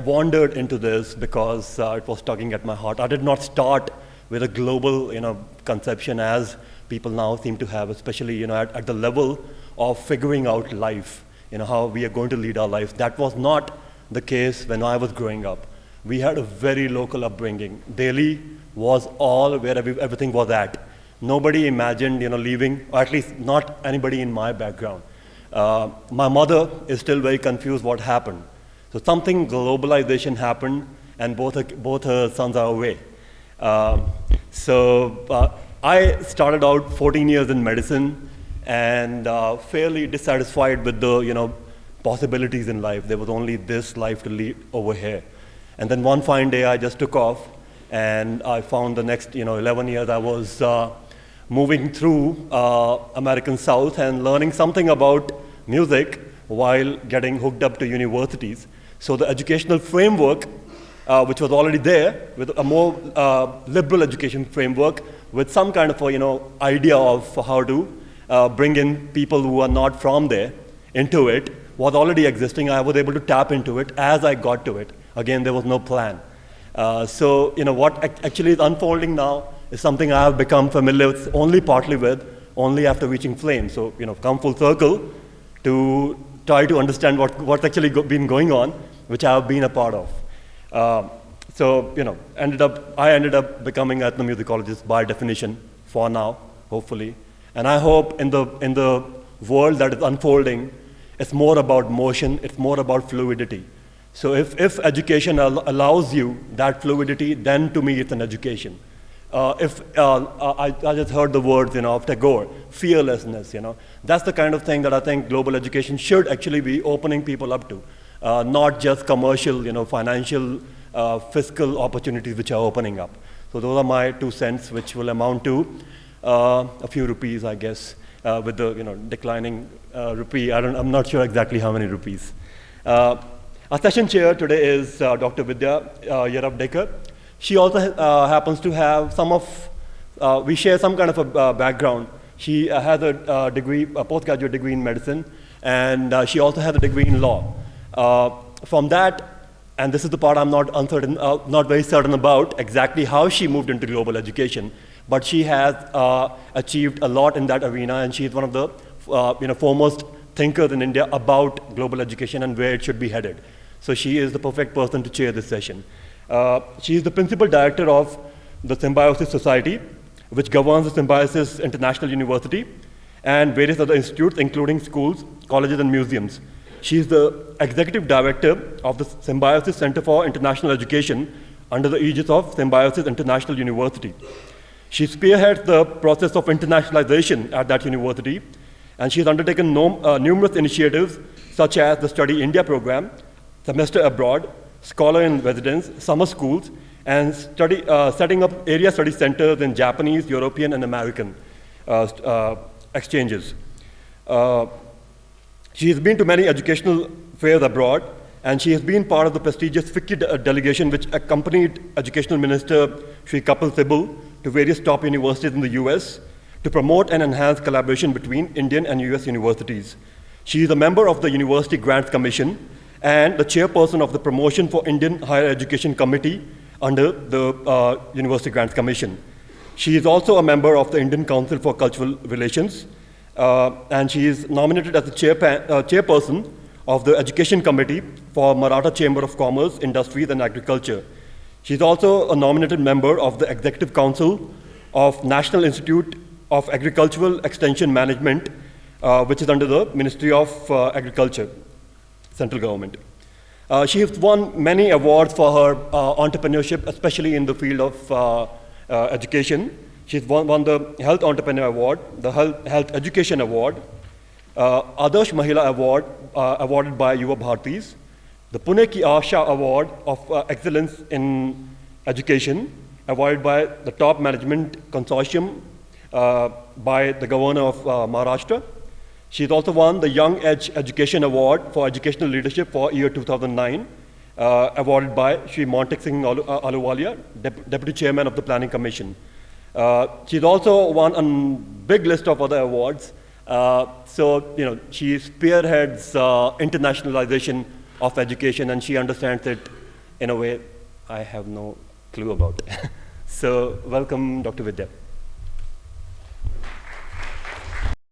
wandered into this because it was tugging at my heart. I did not start with a global, conception as people now seem to have, especially, at the level of figuring out life, how we are going to lead our lives. That was not the case when I was growing up. We had a very local upbringing. Delhi was all where everything was at. Nobody imagined, leaving, or at least not anybody in my background. My mother is still very confused what happened. So something globalization happened, and both her sons are away. I started out 14 years in medicine, and fairly dissatisfied with the possibilities in life. There was only this life to lead over here. And then one fine day, I just took off, and I found the next 11 years I was moving through American South and learning something about music while getting hooked up to universities. So the educational framework, which was already there, with a more liberal education framework, with some kind of idea of how to bring in people who are not from there into it, was already existing. I was able to tap into it as I got to it. Again, there was no plan. So what actually is unfolding now is something I have become familiar with only after reaching Flame. So come full circle to try to understand what's actually been going on, which I have been a part of. I ended up becoming an ethnomusicologist by definition for now, hopefully. And I hope in the world that is unfolding, it's more about motion, it's more about fluidity. So if education allows you that fluidity, then to me it's an education. I just heard the words of Tagore, fearlessness. That's the kind of thing that I think global education should actually be opening people up to, not just commercial, financial, fiscal opportunities which are opening up. So those are my 2 cents, which will amount to a few rupees, I guess, with the declining rupee. I'm not sure exactly how many rupees. Our session chair today is Dr. Vidya Yarabdekar. She also happens to have we share some kind of a background. She has a degree, a postgraduate degree in medicine, and she also has a degree in law. From that, and this is the part I'm not very certain about exactly how she moved into global education, but she has achieved a lot in that arena, and she is one of the foremost thinkers in India about global education and where it should be headed. So she is the perfect person to chair this session. She is the principal director of the Symbiosis Society, which governs the Symbiosis International University and various other institutes, including schools, colleges, and museums. She is the executive director of the Symbiosis Center for International Education under the aegis of Symbiosis International University. She spearheads the process of internationalization at that university, and she has undertaken numerous initiatives such as the Study India program, Semester Abroad, Scholar in Residence, summer schools, and setting up area study centers in Japanese, European, and American exchanges. She has been to many educational fairs abroad, and she has been part of the prestigious FICCI delegation which accompanied Educational Minister Sri Kapil Sibal to various top universities in the US to promote and enhance collaboration between Indian and US universities. She is a member of the University Grants Commission and the chairperson of the Promotion for Indian Higher Education Committee under the University Grants Commission. She is also a member of the Indian Council for Cultural Relations, and she is nominated as the chairperson of the Education Committee for Maratha Chamber of Commerce, Industries, and Agriculture. She is also a nominated member of the Executive Council of National Institute of Agricultural Extension Management, which is under the Ministry of Agriculture, central government. She has won many awards for her entrepreneurship, especially in the field of education. She's won the Health Entrepreneur Award, the Health Education Award, Adarsh Mahila Award, awarded by Yuva Bhartis, the Pune Ki Asha Award of Excellence in Education, awarded by the Top Management Consortium by the Governor of Maharashtra. She's also won the Young Edge Education Award for Educational Leadership for year 2009, awarded by Sri Montek Singh Ahluwalia, Deputy Chairman of the Planning Commission. She's also won a big list of other awards. She spearheads internationalization of education, and she understands it in a way I have no clue about it. So welcome, Dr. Vidya.